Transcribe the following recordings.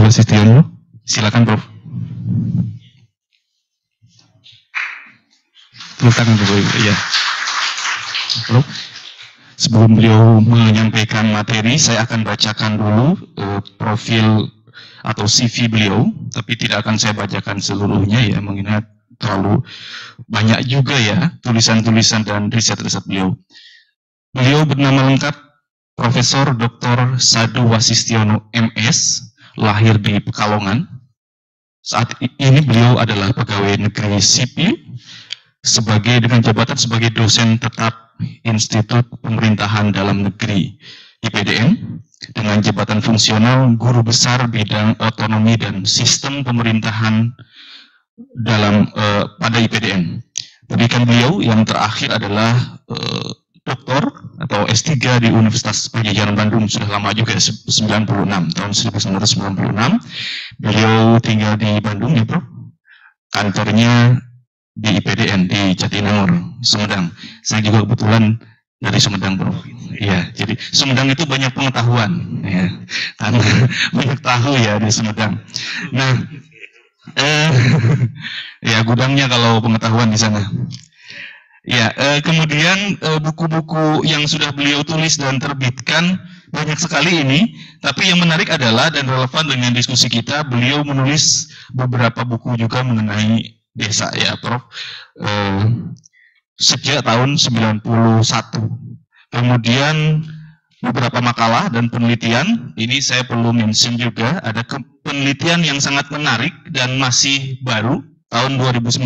Sadu Wasistiono. Silakan, Prof. Tepuk tangan dulu, ya. Prof. Sebelum beliau menyampaikan materi, saya akan bacakan dulu profil atau CV beliau, tapi tidak akan saya bacakan seluruhnya ya, mengingat terlalu banyak juga ya tulisan-tulisan dan riset-riset beliau. Beliau bernama lengkap Profesor Dr. Sadu Wasistiono MS, lahir di Pekalongan. Saat ini beliau adalah pegawai negeri sipil dengan jabatan sebagai dosen tetap Institut Pemerintahan Dalam Negeri IPDN, dengan jabatan fungsional guru besar bidang otonomi dan sistem pemerintahan pada IPDN. Pendidikan beliau yang terakhir adalah doktor atau S3 di Universitas Padjadjaran Bandung, sudah lama juga, tahun 1996. Beliau tinggal di Bandung ya, Prof. Kantornya di IPDN di Jatinangor, Sumedang. Saya juga kebetulan dari Sumedang, Bro. Iya, jadi Sumedang itu banyak pengetahuan, ya, karena banyak tahu ya di Sumedang. Nah, ya gudangnya kalau pengetahuan di sana. Ya, kemudian buku-buku yang sudah beliau tulis dan terbitkan banyak sekali ini. Tapi yang menarik adalah dan relevan dengan diskusi kita, beliau menulis beberapa buku juga mengenai desa ya, Prof. Sejak tahun 91. Kemudian beberapa makalah dan penelitian, ini saya perlu mention juga, ada penelitian yang sangat menarik dan masih baru, tahun 2019,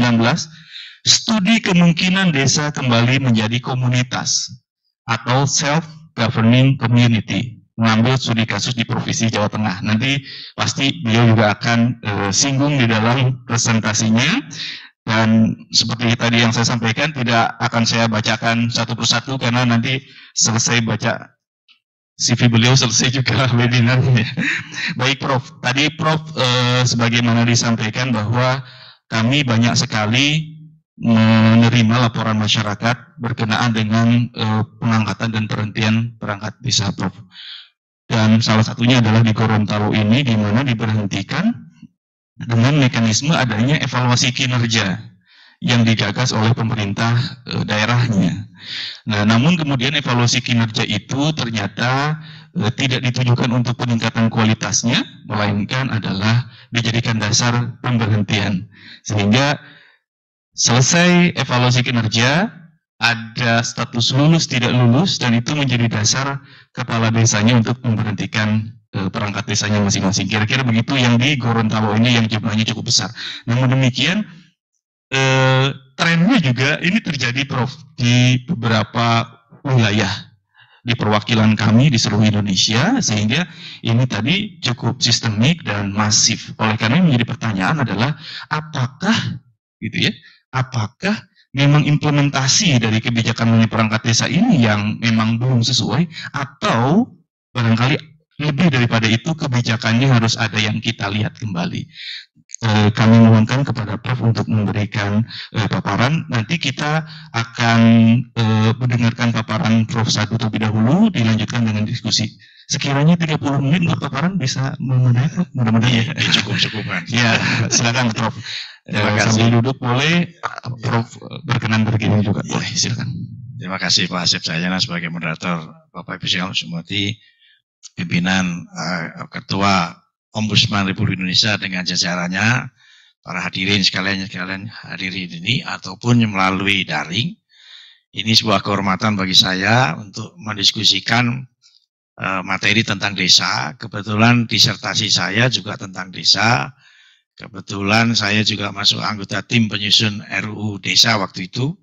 studi kemungkinan desa kembali menjadi komunitas atau self-governing community, mengambil studi kasus di Provinsi Jawa Tengah. Nanti pasti beliau juga akan singgung di dalam presentasinya. Dan seperti tadi yang saya sampaikan, tidak akan saya bacakan satu persatu karena nanti selesai baca CV beliau, selesai juga webinarnya. Baik, Prof. Tadi Prof sebagaimana disampaikan bahwa kami banyak sekali menerima laporan masyarakat berkenaan dengan pengangkatan dan perhentian perangkat desa, Prof. Dan salah satunya adalah di Gorontalo ini, di mana diberhentikan dengan mekanisme adanya evaluasi kinerja yang digagas oleh pemerintah daerahnya. Nah, namun kemudian evaluasi kinerja itu ternyata tidak ditujukan untuk peningkatan kualitasnya, melainkan adalah dijadikan dasar pemberhentian. Sehingga selesai evaluasi kinerja, ada status lulus tidak lulus, dan itu menjadi dasar kepala desanya untuk memberhentikan perangkat desanya masing-masing. Kira-kira begitu yang di Gorontalo ini yang jumlahnya cukup besar. Namun demikian, trennya juga ini terjadi, Prof, di beberapa wilayah di perwakilan kami di seluruh Indonesia, sehingga ini tadi cukup sistemik dan masif. Oleh karena ini menjadi pertanyaan adalah apakah gitu ya, apakah memang implementasi dari kebijakan mengenai perangkat desa ini yang memang belum sesuai, atau barangkali lebih daripada itu kebijakannya harus ada yang kita lihat kembali. Kami mohonkan kepada Prof untuk memberikan paparan. Nanti kita akan mendengarkan paparan Prof Sadu terlebih dahulu, dilanjutkan dengan diskusi. Sekiranya 30 menit untuk paparan bisa memenuhi, Prof? Mudah-mudahan ya. Cukup-cukupan. Ya, silakan, Prof. Terima kasih. Sambil duduk boleh, Prof berkenan berdiri juga. Boleh, silakan. Terima kasih Pak Asep Sahyana sebagai moderator, Bapak Ibu Sekalian Sumati, pimpinan Ketua Ombudsman Republik Indonesia dengan jajarannya, para hadirin sekalian hadirin ini ataupun melalui daring. Ini sebuah kehormatan bagi saya untuk mendiskusikan materi tentang desa. Kebetulan disertasi saya juga tentang desa. Kebetulan saya juga masuk anggota tim penyusun RUU Desa waktu itu.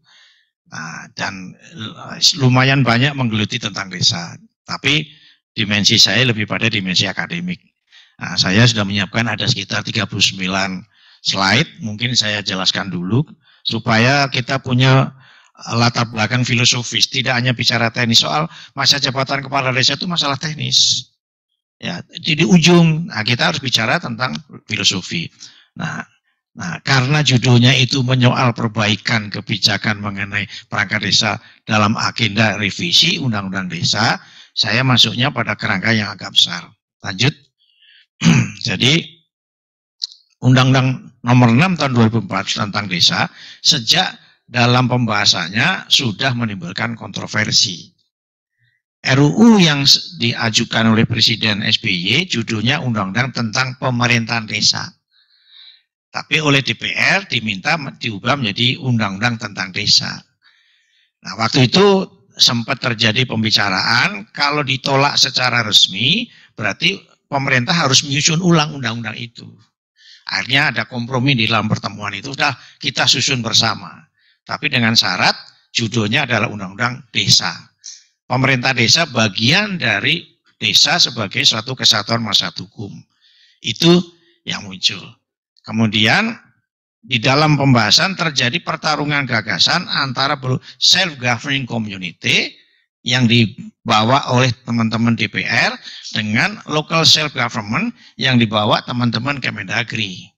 Nah, dan lumayan banyak menggeluti tentang desa. Tapi dimensi saya lebih pada dimensi akademik. Nah, saya sudah menyiapkan ada sekitar 39 slide, mungkin saya jelaskan dulu, supaya kita punya latar belakang filosofis, tidak hanya bicara teknis. Soal masa jabatan kepala desa itu masalah teknis. Ya, di ujung, nah kita harus bicara tentang filosofi. Nah, karena judulnya itu menyoal perbaikan kebijakan mengenai perangkat desa dalam agenda revisi Undang-Undang Desa, saya masuknya pada kerangka yang agak besar. Lanjut. Jadi Undang-Undang Nomor 6 tahun 2004 tentang desa sejak dalam pembahasannya sudah menimbulkan kontroversi. RUU yang diajukan oleh Presiden SBY judulnya Undang-Undang tentang Pemerintahan Desa. Tapi oleh DPR diminta diubah menjadi Undang-Undang tentang Desa. Nah, waktu itu sempat terjadi pembicaraan, kalau ditolak secara resmi, berarti pemerintah harus menyusun ulang undang-undang itu. Akhirnya ada kompromi di dalam pertemuan itu, sudah kita susun bersama. Tapi dengan syarat, judulnya adalah Undang-Undang Desa. Pemerintah desa bagian dari desa sebagai suatu kesatuan masyarakat hukum. Itu yang muncul. Kemudian, di dalam pembahasan terjadi pertarungan gagasan antara self-governing community yang dibawa oleh teman-teman DPR dengan local self-government yang dibawa teman-teman Kemendagri.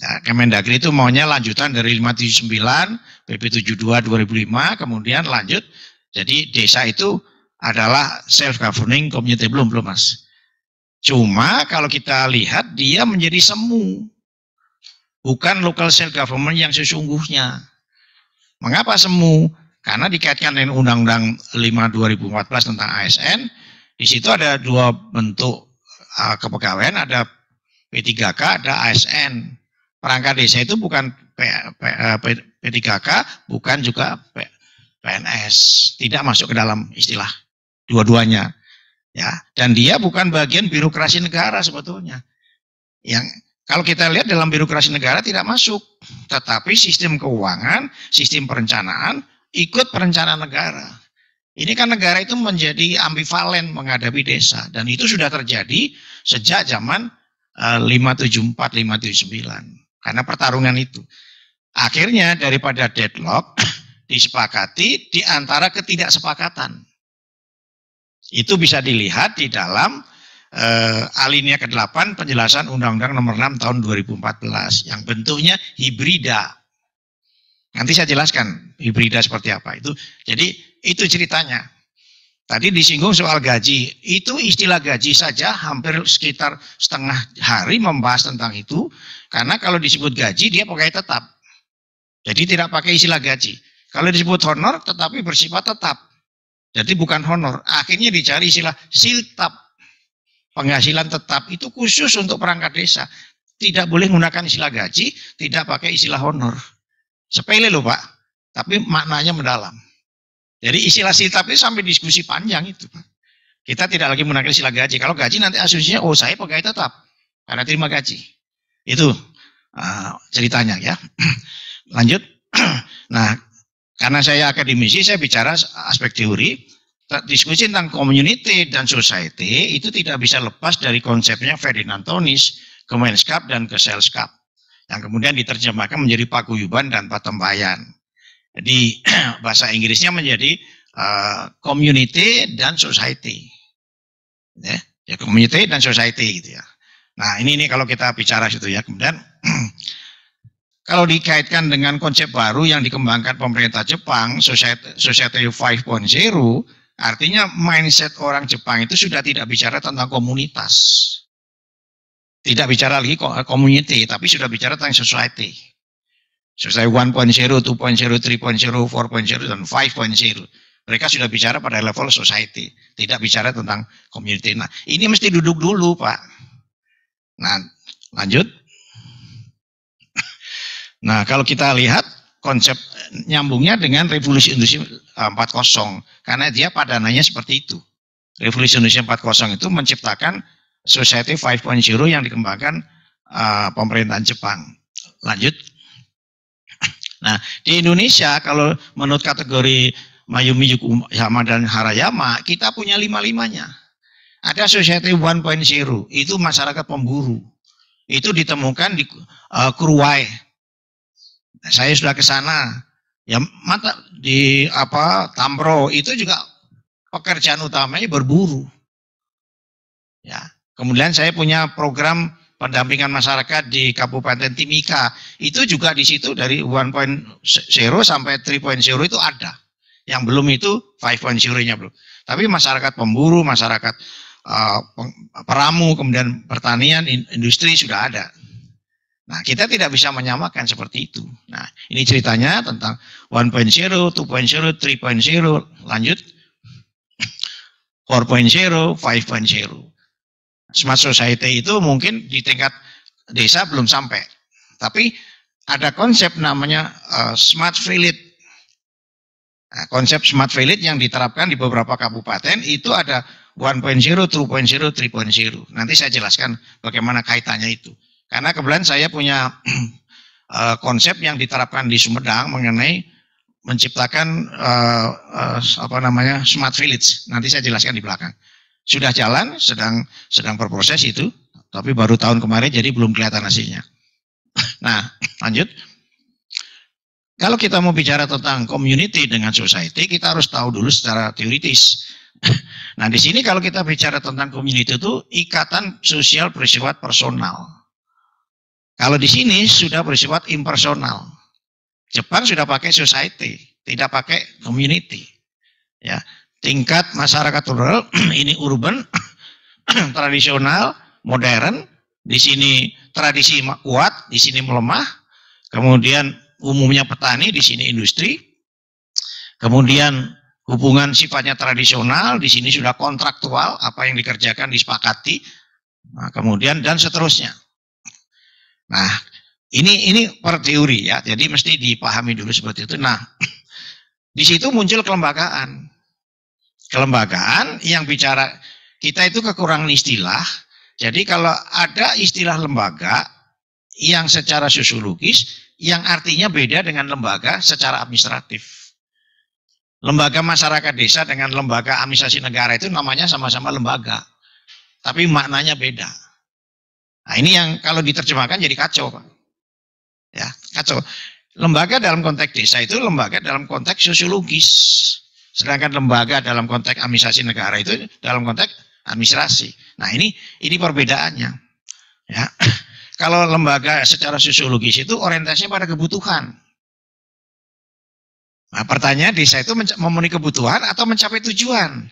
Nah, Kemendagri itu maunya lanjutan dari 579, PP 72 2005, kemudian lanjut. Jadi desa itu adalah self-governing community, belum Mas. Cuma kalau kita lihat dia menjadi semu. Bukan local self-government yang sesungguhnya. Mengapa semu? Karena dikaitkan dengan Undang-Undang 5 2014 tentang ASN, di situ ada dua bentuk kepegawaian, ada P3K, ada ASN. Perangkat desa itu bukan P3K, bukan juga PNS. Tidak masuk ke dalam istilah dua-duanya. Ya, dan dia bukan bagian birokrasi negara sebetulnya. Kalau kita lihat dalam birokrasi negara tidak masuk, tetapi sistem keuangan, sistem perencanaan, ikut perencanaan negara. Ini kan negara itu menjadi ambivalen menghadapi desa, dan itu sudah terjadi sejak zaman 574, 579, karena pertarungan itu. Akhirnya daripada deadlock, disepakati di antara ketidaksepakatan. Itu bisa dilihat di dalam alinea ke-8 penjelasan Undang-Undang Nomor 6 tahun 2014 yang bentuknya hibrida. Nanti saya jelaskan hibrida seperti apa itu. Jadi itu ceritanya. Tadi disinggung soal gaji. Itu istilah gaji saja hampir sekitar setengah hari membahas tentang itu. Karena kalau disebut gaji dia pakai tetap. Jadi tidak pakai istilah gaji. Kalau disebut honor tetapi bersifat tetap. Jadi bukan honor. Akhirnya dicari istilah siltap. Penghasilan tetap itu khusus untuk perangkat desa. Tidak boleh menggunakan istilah gaji, tidak pakai istilah honor. Sepele loh Pak, tapi maknanya mendalam. Jadi istilah siltap itu sampai diskusi panjang itu Pak. Kita tidak lagi menggunakan istilah gaji. Kalau gaji nanti asumsinya, oh saya pegawai tetap, karena terima gaji. Itu ceritanya ya. Lanjut. Nah, karena saya akademisi, saya bicara aspek teori. Diskusi tentang community dan society itu tidak bisa lepas dari konsepnya Ferdinand Tonis, Kemenskap dan Keselskap yang kemudian diterjemahkan menjadi paguyuban dan patembayan. Jadi bahasa Inggrisnya menjadi community dan society, ya community dan society gitu ya. Nah ini kalau kita bicara situ ya. Kemudian kalau dikaitkan dengan konsep baru yang dikembangkan pemerintah Jepang, Society 5.0, artinya mindset orang Jepang itu sudah tidak bicara tentang komunitas. Tidak bicara lagi community, tapi sudah bicara tentang society. Society 1.0, 2.0, 3.0, 4.0, dan 5.0. Mereka sudah bicara pada level society. Tidak bicara tentang community. Nah, ini mesti duduk dulu, Pak. Nah, lanjut. Nah, kalau kita lihat, konsep nyambungnya dengan revolusi industri 4.0 karena dia padanannya seperti itu. Revolusi industri 4.0 itu menciptakan society 5.0 yang dikembangkan pemerintahan Jepang. Lanjut. Nah, di Indonesia kalau menurut kategori Mayumi Yokoyama dan Harayama, kita punya 5-5-nya. Ada society 1.0, itu masyarakat pemburu. Itu ditemukan di Kuruwai. Saya sudah ke sana, ya di Tambro itu juga pekerjaan utamanya berburu. Ya, kemudian saya punya program pendampingan masyarakat di Kabupaten Timika, itu juga di situ dari 1.0 sampai 3.0 itu ada. Yang belum itu 5.0-nya belum. Tapi masyarakat pemburu, masyarakat peramu, kemudian pertanian, industri sudah ada. Nah, kita tidak bisa menyamakan seperti itu. Nah, ini ceritanya tentang 1.0, 2.0, 3.0, lanjut 4.0, 5.0. Smart society itu mungkin di tingkat desa belum sampai. Tapi ada konsep namanya smart village. Nah, konsep smart village yang diterapkan di beberapa kabupaten itu ada 1.0, 2.0, 3.0. Nanti saya jelaskan bagaimana kaitannya itu. Karena kebetulan saya punya konsep yang diterapkan di Sumedang mengenai menciptakan smart village. Nanti saya jelaskan di belakang. Sudah jalan, sedang berproses itu, tapi baru tahun kemarin jadi belum kelihatan hasilnya. Nah, lanjut. Kalau kita mau bicara tentang community dengan society, kita harus tahu dulu secara teoritis. Nah, di sini kalau kita bicara tentang community itu ikatan sosial bersifat personal. Kalau di sini sudah bersifat impersonal. Jepang sudah pakai society, tidak pakai community. Ya, tingkat masyarakat rural ini urban, tradisional, modern. Di sini tradisi kuat, di sini melemah. Kemudian umumnya petani, di sini industri. Kemudian hubungan sifatnya tradisional, di sini sudah kontraktual, apa yang dikerjakan disepakati. Nah, kemudian dan seterusnya. Nah, ini per teori ya, jadi mesti dipahami dulu seperti itu. Nah, di situ muncul kelembagaan. Kelembagaan yang bicara, kita itu kekurangan istilah. Jadi kalau ada istilah lembaga yang secara sosiologis, yang artinya beda dengan lembaga secara administratif. Lembaga masyarakat desa dengan lembaga administrasi negara itu namanya sama-sama lembaga. Tapi maknanya beda. Nah, ini yang kalau diterjemahkan jadi kacau, Pak. Ya, kacau. Lembaga dalam konteks desa itu lembaga dalam konteks sosiologis. Sedangkan lembaga dalam konteks administrasi negara itu dalam konteks administrasi. Nah, ini perbedaannya. Ya. Kalau lembaga secara sosiologis itu orientasinya pada kebutuhan. Nah, pertanyaan desa itu memenuhi kebutuhan atau mencapai tujuan.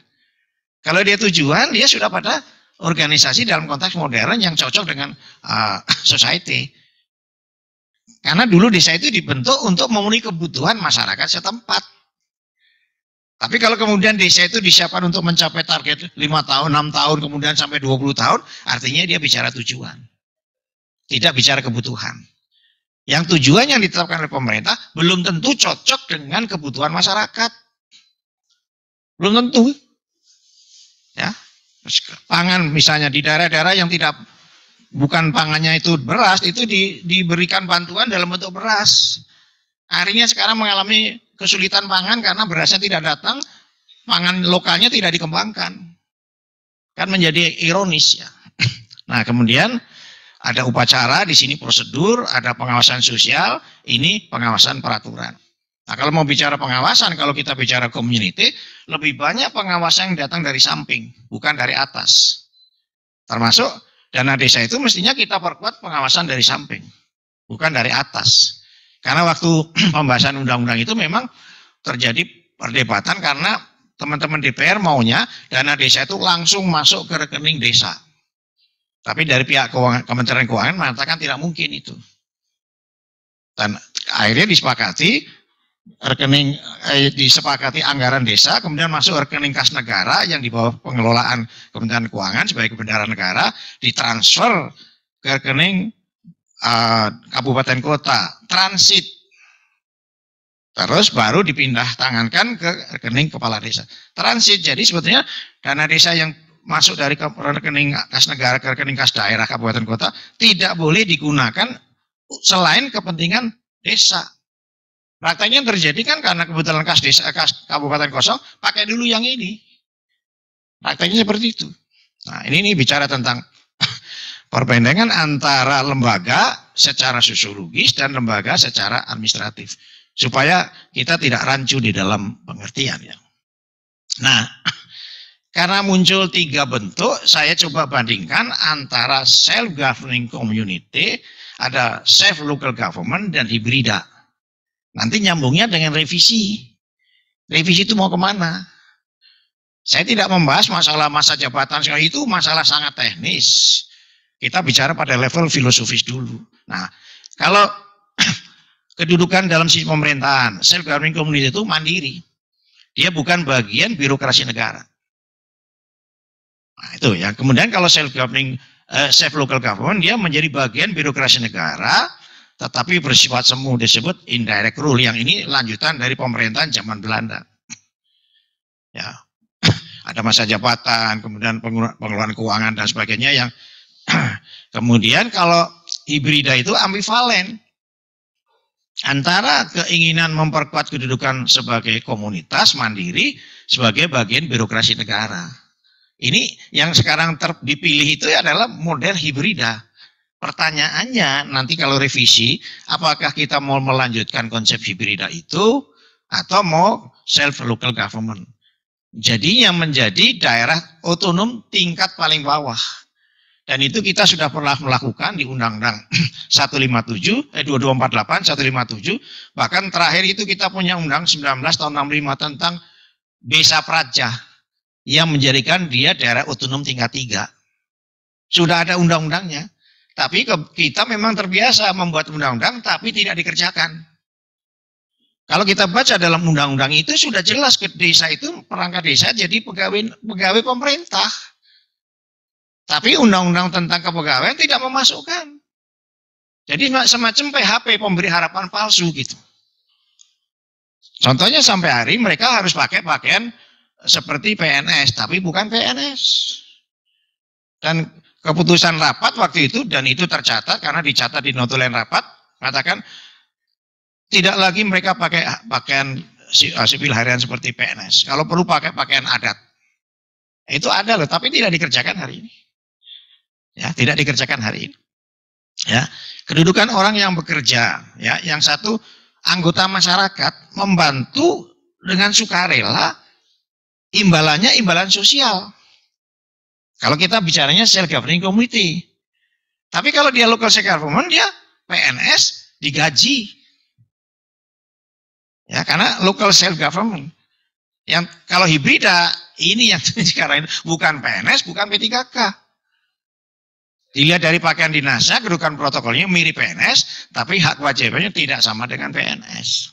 Kalau dia tujuan, dia sudah pada organisasi dalam konteks modern yang cocok dengan society. Karena dulu desa itu dibentuk untuk memenuhi kebutuhan masyarakat setempat. Tapi kalau kemudian desa itu disiapkan untuk mencapai target 5 tahun, 6 tahun, kemudian sampai 20 tahun, artinya dia bicara tujuan. Tidak bicara kebutuhan. Yang tujuan yang ditetapkan oleh pemerintah belum tentu cocok dengan kebutuhan masyarakat. Belum tentu. Ya. Pangan misalnya di daerah-daerah yang bukan pangannya itu beras, itu diberikan bantuan dalam bentuk beras. Akhirnya sekarang mengalami kesulitan pangan karena berasnya tidak datang, pangan lokalnya tidak dikembangkan. Kan menjadi ironis ya. Nah, kemudian ada upacara, di sini prosedur, ada pengawasan sosial, ini pengawasan peraturan. Nah, kalau mau bicara pengawasan, kalau kita bicara community, lebih banyak pengawasan yang datang dari samping, bukan dari atas. Termasuk dana desa itu mestinya kita perkuat pengawasan dari samping, bukan dari atas. Karena waktu pembahasan undang-undang itu memang terjadi perdebatan karena teman-teman DPR maunya dana desa itu langsung masuk ke rekening desa. Tapi dari pihak Kementerian Keuangan mengatakan tidak mungkin itu. Dan akhirnya disepakati anggaran desa, kemudian masuk rekening kas negara yang di bawah pengelolaan Kementerian Keuangan sebagai kebenaran negara, ditransfer ke rekening kabupaten kota, transit. Terus baru dipindah tangankan ke rekening kepala desa. Transit, jadi sebetulnya dana desa yang masuk dari rekening kas negara ke rekening kas daerah kabupaten kota tidak boleh digunakan selain kepentingan desa. Prakteknya yang terjadi kan karena kebetulan kas kabupaten kosong, pakai dulu yang ini. Prakteknya seperti itu. Nah, ini bicara tentang perbendengan antara lembaga secara sosiologis dan lembaga secara administratif. Supaya kita tidak rancu di dalam pengertian ya. Nah, karena muncul 3 bentuk, saya coba bandingkan antara self-governing community, ada self-local government, dan hibrida. Nanti nyambungnya dengan revisi. Revisi itu mau kemana? Saya tidak membahas masalah masa jabatan, itu masalah sangat teknis. Kita bicara pada level filosofis dulu. Nah, kalau kedudukan dalam sistem pemerintahan, self-governing community itu mandiri. Dia bukan bagian birokrasi negara. Nah, itu ya. Kemudian kalau self-governing, self-local government, dia menjadi bagian birokrasi negara, tetapi bersifat semu, disebut indirect rule. Yang ini lanjutan dari pemerintahan zaman Belanda. Ya. Ada masa jabatan, kemudian pengeluaran keuangan dan sebagainya yang kemudian kalau hibrida itu ambivalen antara keinginan memperkuat kedudukan sebagai komunitas mandiri sebagai bagian birokrasi negara. Ini yang sekarang dipilih itu adalah model hibrida. Pertanyaannya nanti kalau revisi, apakah kita mau melanjutkan konsep hibrida itu atau mau self local government? Jadinya menjadi daerah otonom tingkat paling bawah. Dan itu kita sudah pernah melakukan di Undang-Undang 157, 2248, 157. Bahkan terakhir itu kita punya Undang 19 tahun 65 tentang Desa Praja yang menjadikan dia daerah otonom tingkat 3. Sudah ada undang-undangnya. Tapi kita memang terbiasa membuat undang-undang tapi tidak dikerjakan. Kalau kita baca dalam undang-undang itu sudah jelas ke desa itu perangkat desa jadi pegawai pemerintah. Tapi undang-undang tentang kepegawaian tidak memasukkan. Jadi semacam PHP, pemberi harapan palsu gitu. Contohnya sampai hari mereka harus pakai pakaian seperti PNS, tapi bukan PNS. Dan keputusan rapat waktu itu, dan itu tercatat karena dicatat di notulen rapat, mengatakan tidak lagi mereka pakai pakaian sipil harian seperti PNS. Kalau perlu pakai pakaian adat. Itu ada loh, tapi tidak dikerjakan hari ini. Ya, tidak dikerjakan hari ini. Ya, kedudukan orang yang bekerja, ya, yang satu anggota masyarakat membantu dengan sukarela, imbalannya imbalan sosial. Kalau kita bicaranya self-governing community. Tapi kalau dia local self-government, dia PNS digaji. Ya, karena local self-government. Yang kalau hibrida, ini yang sekarang ini bukan PNS, bukan P3K. Dilihat dari pakaian dinasnya, kedudukan protokolnya mirip PNS, tapi hak kewajibannya tidak sama dengan PNS.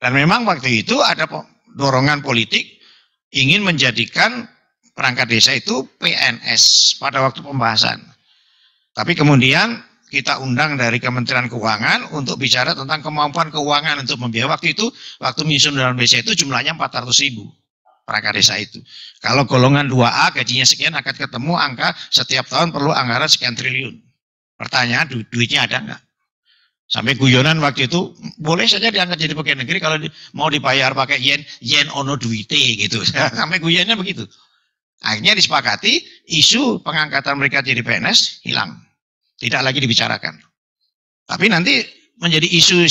Dan memang waktu itu ada dorongan politik ingin menjadikan perangkat desa itu PNS pada waktu pembahasan. Tapi kemudian kita undang dari Kementerian Keuangan untuk bicara tentang kemampuan keuangan untuk membiayai. Waktu itu, waktu menyusun dalam desa itu jumlahnya 400.000 perangkat desa itu. Kalau golongan 2A gajinya sekian akan ketemu angka setiap tahun perlu anggaran sekian triliun. Pertanyaan, duitnya ada nggak? Sampai guyonan waktu itu, boleh saja diangkat jadi pegawai negeri kalau mau dibayar pakai yen ono duite gitu. Sampai guyonnya begitu. Akhirnya disepakati isu pengangkatan mereka jadi PNS hilang. Tidak lagi dibicarakan. Tapi nanti menjadi isu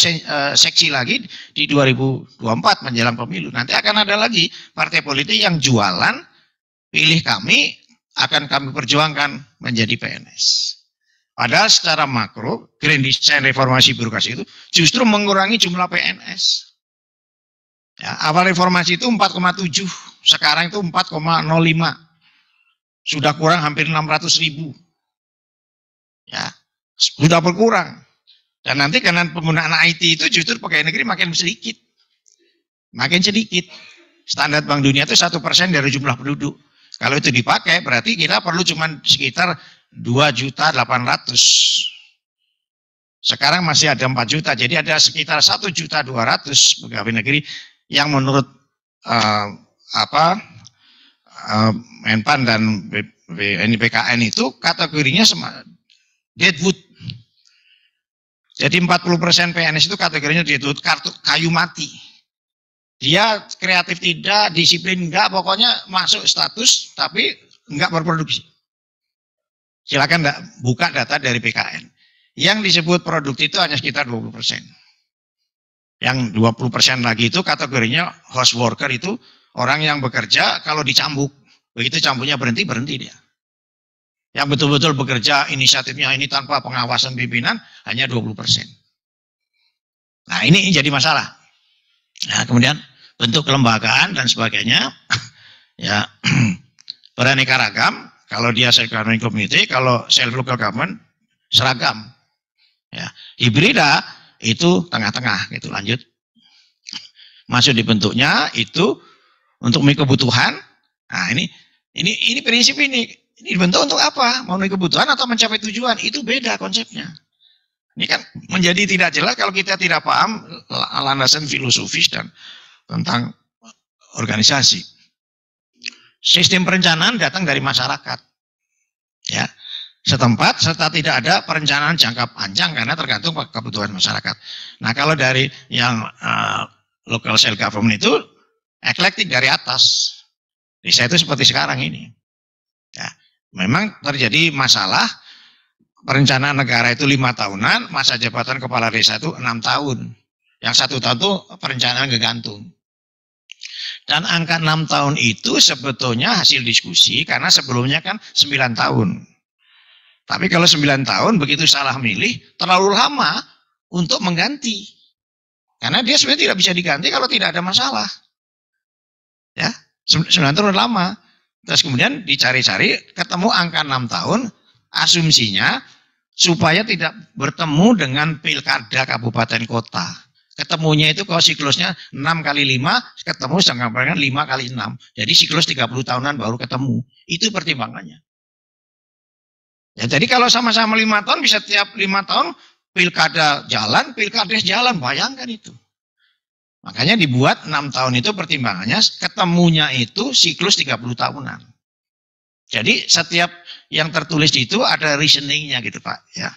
seksi lagi di 2024 menjelang pemilu. Nanti akan ada lagi partai politik yang jualan, pilih kami, akan kami perjuangkan menjadi PNS. Padahal secara makro, grand design reformasi birokrasi itu justru mengurangi jumlah PNS. Ya, awal reformasi itu 4,7, sekarang itu 4,05. Sudah kurang hampir 600.000. Ya, sudah berkurang. Dan nanti karena penggunaan IT itu justru pegawai negeri makin sedikit. Makin sedikit. Standar Bank Dunia itu 1% dari jumlah penduduk. Kalau itu dipakai berarti kita perlu cuma sekitar 2.800.000. Sekarang masih ada 4 juta. Jadi ada sekitar 1.200.000 pegawai negeri yang menurut Menpan dan BKN itu kategorinya deadwood. Jadi 40% PNS itu kategorinya deadwood, kartu kayu mati. Dia kreatif tidak, disiplin enggak, pokoknya masuk status tapi enggak berproduksi. Silakan buka data dari BKN. Yang disebut produktif itu hanya sekitar 20%. Yang 20% lagi itu kategorinya house worker, itu orang yang bekerja kalau dicambuk. Begitu cambuknya berhenti dia. Yang betul-betul bekerja inisiatifnya ini tanpa pengawasan pimpinan hanya 20%. Nah, ini jadi masalah. Nah, kemudian bentuk kelembagaan dan sebagainya. Ya, beraneka ragam. Kalau dia self-governing community, kalau self-local government seragam. Ya, hibrida itu tengah-tengah gitu. Lanjut. Masuk di bentuknya itu untuk memenuhi kebutuhan. Nah, ini prinsip ini. Ini dibentuk untuk apa? Memenuhi kebutuhan atau mencapai tujuan? Itu beda konsepnya. Ini kan menjadi tidak jelas kalau kita tidak paham landasan filosofis dan tentang organisasi. Sistem perencanaan datang dari masyarakat. Ya, setempat serta tidak ada perencanaan jangka panjang karena tergantung kebutuhan masyarakat. Nah, kalau dari yang local self government itu eklektik dari atas. Desa itu seperti sekarang ini. Ya, memang terjadi masalah perencanaan negara itu 5 tahunan, masa jabatan kepala desa itu 6 tahun. Yang 1 tahun itu perencanaan gegantung. Dan angka 6 tahun itu sebetulnya hasil diskusi karena sebelumnya kan 9 tahun. Tapi kalau 9 tahun begitu salah milih, terlalu lama untuk mengganti. Karena dia sebenarnya tidak bisa diganti kalau tidak ada masalah. Ya, 9 tahun lama. Terus kemudian dicari-cari, ketemu angka 6 tahun, asumsinya supaya tidak bertemu dengan pilkada kabupaten kota. Ketemunya itu kalau siklusnya 6 kali 5, ketemu sama 5 kali 6. Jadi siklus 30 tahunan baru ketemu. Itu pertimbangannya. Ya, jadi kalau sama-sama 5 tahun, bisa tiap 5 tahun pilkada jalan, pilkades jalan. Bayangkan itu. Makanya dibuat 6 tahun itu pertimbangannya, ketemunya itu siklus 30 tahunan. Jadi setiap yang tertulis itu ada reasoningnya gitu Pak. Ya.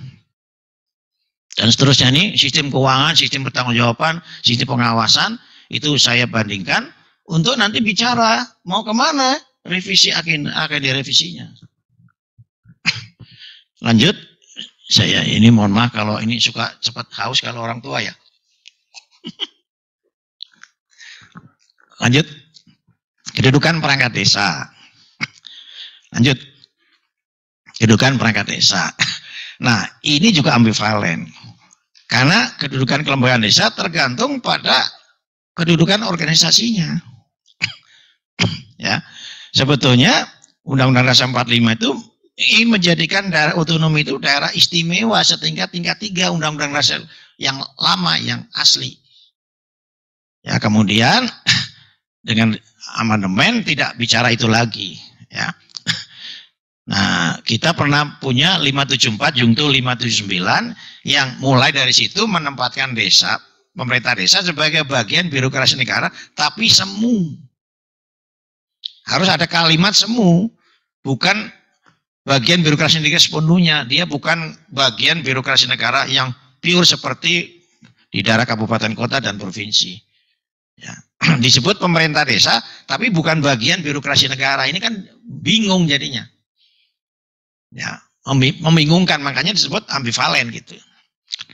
Dan seterusnya nih, sistem keuangan, sistem pertanggungjawaban, sistem pengawasan, itu saya bandingkan untuk nanti bicara mau kemana revisi akan direvisinya. Lanjut, saya ini mohon maaf kalau ini suka cepat haus kalau orang tua ya. Lanjut, kedudukan perangkat desa. Lanjut, kedudukan perangkat desa. Nah, ini juga ambivalen. Karena kedudukan kelembagaan desa tergantung pada kedudukan organisasinya. Ya, sebetulnya Undang-Undang Dasar 45 itu ingin menjadikan daerah otonomi itu daerah istimewa setingkat tingkat 3 Undang-Undang Dasar yang lama, yang asli. Ya, kemudian dengan amandemen tidak bicara itu lagi. Ya. Nah, kita pernah punya 574 Jungto 579 yang mulai dari situ menempatkan desa, pemerintah desa sebagai bagian birokrasi negara, tapi semu. Harus ada kalimat semu, bukan bagian birokrasi negara sepenuhnya. Dia bukan bagian birokrasi negara yang pure seperti di daerah kabupaten kota dan provinsi. Ya. Disebut pemerintah desa, tapi bukan bagian birokrasi negara. Ini kan bingung jadinya. Ya, membingungkan, makanya disebut ambivalen gitu.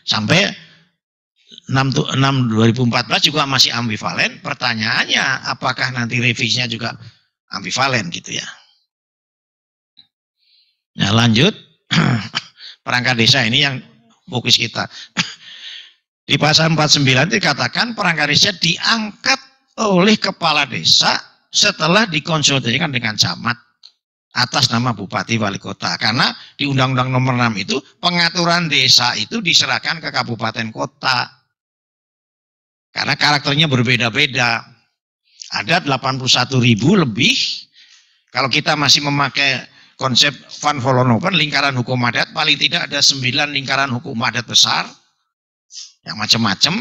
Sampai 2014 juga masih ambivalen. Pertanyaannya, apakah nanti revisinya juga ambivalen gitu ya? Nah, lanjut perangkat desa ini yang fokus kita. Di pasal 49 dikatakan perangkat desa diangkat oleh kepala desa setelah dikonsultasikan dengan camat atas nama bupati wali kota. Karena di Undang-Undang Nomor 6 itu pengaturan desa itu diserahkan ke kabupaten kota. Karena karakternya berbeda-beda. Ada 81.000 lebih. Kalau kita masih memakai konsep Van Vollenhoven, lingkaran hukum adat, paling tidak ada 9 lingkaran hukum adat besar. Yang macam-macam.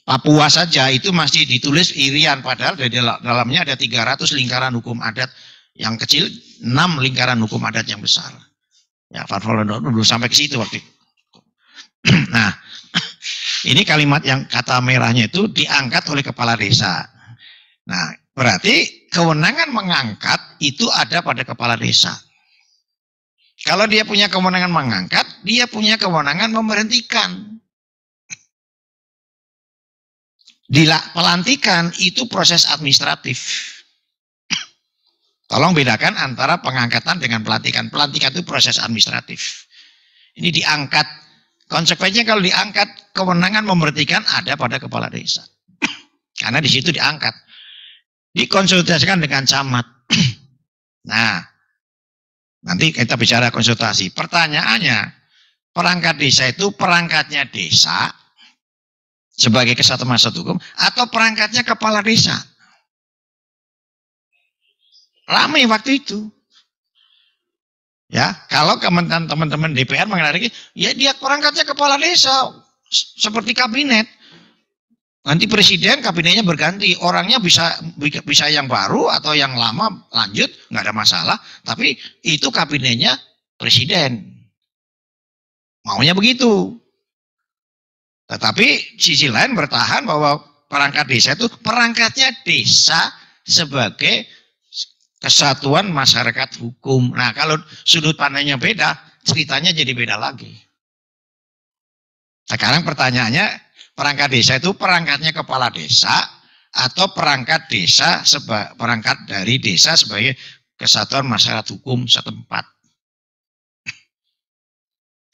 Papua saja itu masih ditulis Irian, padahal di dalamnya ada 300 lingkaran hukum adat. Yang kecil 6 lingkaran hukum adat yang besar. Ya, Van Vollenhoven belum sampai ke situ waktu itu. Nah, ini kalimat yang kata merahnya itu diangkat oleh kepala desa. Nah, berarti kewenangan mengangkat itu ada pada kepala desa. Kalau dia punya kewenangan mengangkat, dia punya kewenangan memberhentikan. Pelantikan itu proses administratif. Tolong bedakan antara pengangkatan dengan pelantikan. Pelantikan itu proses administratif. Ini diangkat. Konsekuensinya kalau diangkat, kewenangan memberhentikan ada pada kepala desa. Karena di situ diangkat. dikonsultasikan dengan camat. Nah, nanti kita bicara konsultasi. Pertanyaannya, perangkat desa itu perangkatnya desa sebagai kesatuan masyarakat hukum atau perangkatnya kepala desa? Ramai waktu itu. Ya, kalau teman-teman DPR mengenai, ya dia perangkatnya kepala desa seperti kabinet. Nanti presiden kabinetnya berganti, orangnya bisa yang baru atau yang lama lanjut, nggak ada masalah. Tapi itu kabinetnya presiden. Maunya begitu. Tetapi sisi lain bertahan bahwa perangkat desa itu perangkatnya desa sebagai kesatuan masyarakat hukum. Nah, kalau sudut pandangnya beda, ceritanya jadi beda lagi. Sekarang pertanyaannya, perangkat desa itu perangkatnya kepala desa atau perangkat dari desa sebagai kesatuan masyarakat hukum setempat.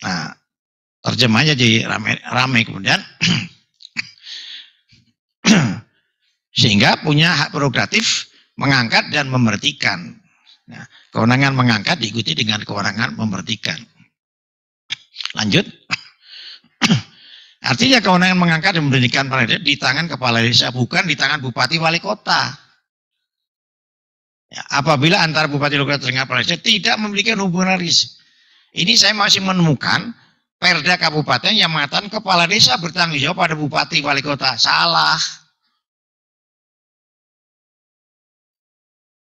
Nah, terjemahnya jadi ramai kemudian sehingga punya hak prerogatif mengangkat dan memberhentikan. Nah, kewenangan mengangkat diikuti dengan kewenangan memberhentikan. Lanjut. Artinya kewenangan mengangkat dan memberhentikan di tangan kepala desa, bukan di tangan bupati wali kota. Ya, apabila antara bupati wali kota dengan kepala desa tidak memiliki hubungan waris. Ini saya masih menemukan perda kabupaten yang mengatakan kepala desa bertanggung jawab pada bupati wali kota. Salah.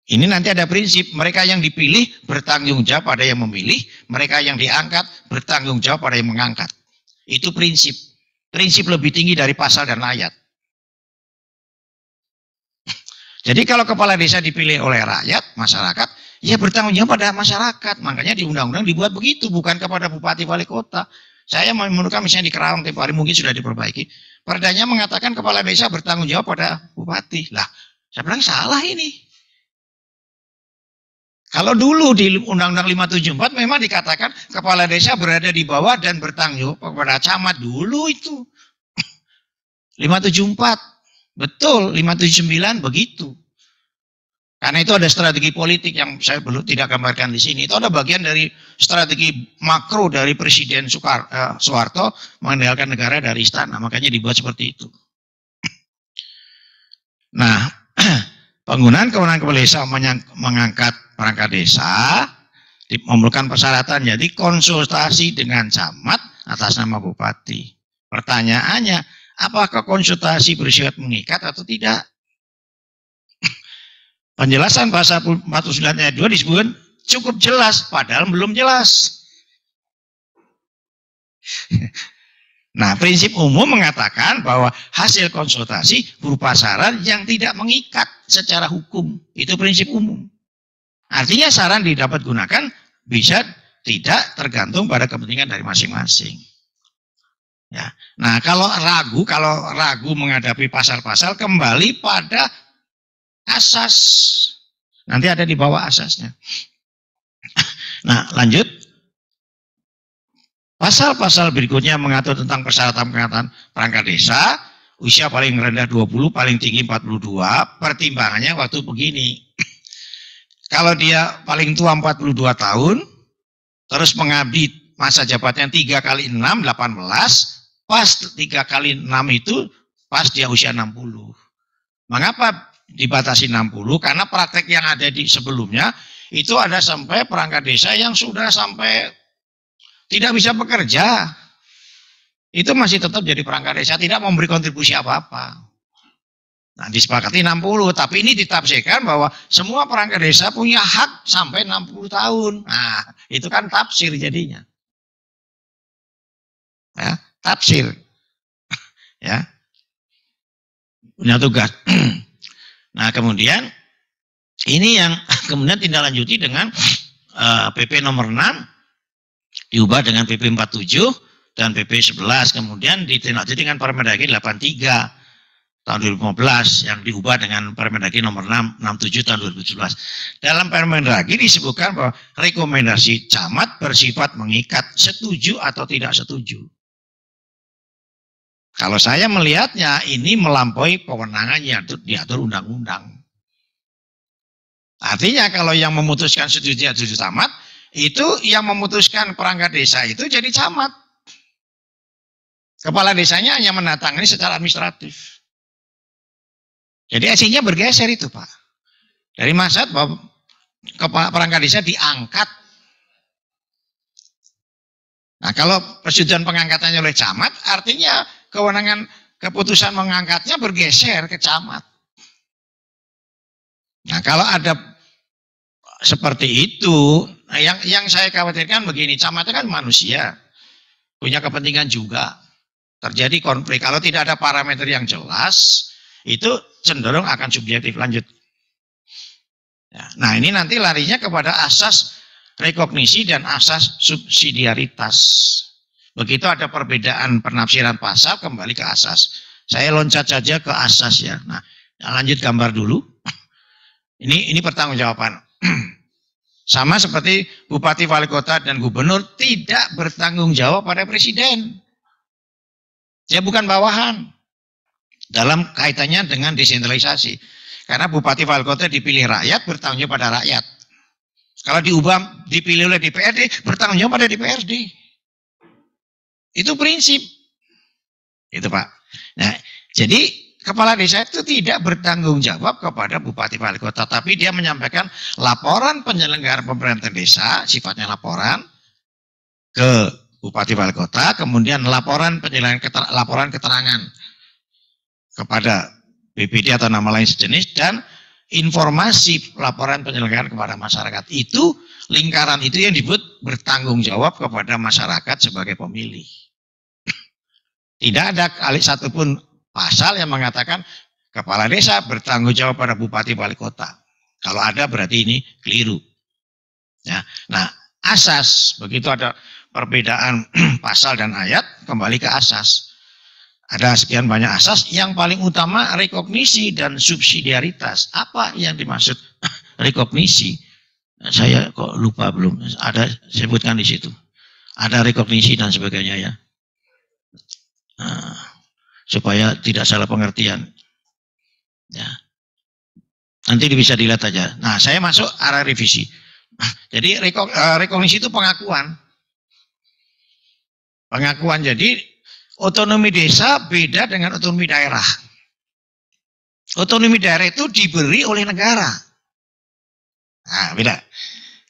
Ini nanti ada prinsip, mereka yang dipilih bertanggung jawab pada yang memilih, mereka yang diangkat bertanggung jawab pada yang mengangkat. Itu prinsip. Prinsip lebih tinggi dari pasal dan ayat. Jadi kalau kepala desa dipilih oleh rakyat, masyarakat, ya bertanggung jawab pada masyarakat. Makanya di undang-undang dibuat begitu, bukan kepada bupati wali kota. Saya menemukan misalnya di Kerawang tempoh hari mungkin sudah diperbaiki. Perdanya mengatakan kepala desa bertanggung jawab pada bupati. Lah, saya bilang salah ini. Kalau dulu di Undang-Undang 574 memang dikatakan kepala desa berada di bawah dan bertanggung jawab kepada camat dulu itu. 574. Betul, 579 begitu. Karena itu ada strategi politik yang saya belum tidak gambarkan di sini. Itu ada bagian dari strategi makro dari Presiden Soeharto mengendalikan negara dari istana. Makanya dibuat seperti itu. Nah, penggunaan kewenangan kepala desa mengangkat perangkat desa memerlukan persyaratan, jadi konsultasi dengan camat atas nama bupati. Pertanyaannya, apakah konsultasi bersifat mengikat atau tidak? Penjelasan pasal 49 ayat 2 disebutkan cukup jelas, padahal belum jelas. Nah, prinsip umum mengatakan bahwa hasil konsultasi berupa saran yang tidak mengikat secara hukum. Itu prinsip umum. Artinya saran didapat gunakan bisa tidak tergantung pada kepentingan dari masing-masing. Ya. Nah, kalau ragu menghadapi pasal-pasal kembali pada asas. Nanti ada di bawah asasnya. Nah, lanjut. Pasal-pasal berikutnya mengatur tentang persyaratan perangkat desa, usia paling rendah 20, paling tinggi 42, pertimbangannya waktu begini. Kalau dia paling tua 42 tahun, terus mengabdi masa jabatannya 3 kali 6, 18, pas 3 kali 6 itu pas dia usia 60. Mengapa dibatasi 60? Karena praktek yang ada di sebelumnya, itu ada sampai perangkat desa yang sudah sampai tidak bisa bekerja, itu masih tetap jadi perangkat desa, tidak memberi kontribusi apa-apa. Nah, disepakati 60, tapi ini ditafsirkan bahwa semua perangkat desa punya hak sampai 60 tahun. Nah, itu kan tafsir jadinya. Ya, tafsir. Ya. Punya tugas. Nah, kemudian ini yang kemudian tindak lanjuti dengan PP nomor 6 diubah dengan PP 47 dan PP 11, kemudian ditindaklanjuti dengan Permendagri 83 tahun 2015 yang diubah dengan Permendagri nomor 67 tahun 2017. Dalam Permendagri disebutkan bahwa rekomendasi camat bersifat mengikat, setuju atau tidak setuju. Kalau saya melihatnya ini melampaui kewenangan yang diatur undang-undang. Artinya kalau yang memutuskan setuju tidak setuju camat, itu yang memutuskan perangkat desa itu jadi camat. Kepala desanya hanya menatangani secara administratif. Jadi aslinya bergeser itu Pak. Dari masa bahwa kepala perangkat desa diangkat. Nah kalau persetujuan pengangkatannya oleh camat, artinya kewenangan keputusan mengangkatnya bergeser ke camat. Nah kalau ada seperti itu, nah yang saya khawatirkan begini, camatnya kan manusia, punya kepentingan juga, terjadi konflik. Kalau tidak ada parameter yang jelas, itu cenderung akan subjektif. Lanjut. Ya, nah ini nanti larinya kepada asas rekognisi dan asas subsidiaritas. Begitu ada perbedaan penafsiran pasal, kembali ke asas. Saya loncat saja ke asas ya. Nah, lanjut gambar dulu. Ini pertanggungjawaban. Sama seperti bupati, wali kota, dan gubernur tidak bertanggung jawab pada presiden. Dia bukan bawahan. Dalam kaitannya dengan desentralisasi. Karena bupati, wali kota dipilih rakyat, bertanggung jawab pada rakyat. Kalau diubah, dipilih oleh DPRD, bertanggung jawab pada DPRD. Itu prinsip. Itu Pak. Nah, jadi kepala desa itu tidak bertanggung jawab kepada bupati wali kota, tapi dia menyampaikan laporan penyelenggara pemerintahan desa, sifatnya laporan ke bupati wali kota, kemudian laporan keterangan kepada BPD atau nama lain sejenis, dan informasi laporan penyelenggaraan kepada masyarakat. Itu lingkaran itu yang disebut bertanggung jawab kepada masyarakat sebagai pemilih. Tidak ada kali satupun pasal yang mengatakan kepala desa bertanggung jawab pada bupati wali kota. Kalau ada berarti ini keliru. Ya. Nah, asas, begitu ada perbedaan pasal dan ayat, kembali ke asas. Ada sekian banyak asas, yang paling utama rekognisi dan subsidiaritas. Apa yang dimaksud rekognisi? Saya kok lupa belum, ada sebutkan di situ. Ada rekognisi dan sebagainya ya. Nah, supaya tidak salah pengertian. Ya. Nanti bisa dilihat aja. Nah, saya masuk arah revisi. Jadi rekognisi itu pengakuan. Pengakuan, jadi otonomi desa beda dengan otonomi daerah. Otonomi daerah itu diberi oleh negara. Nah, beda.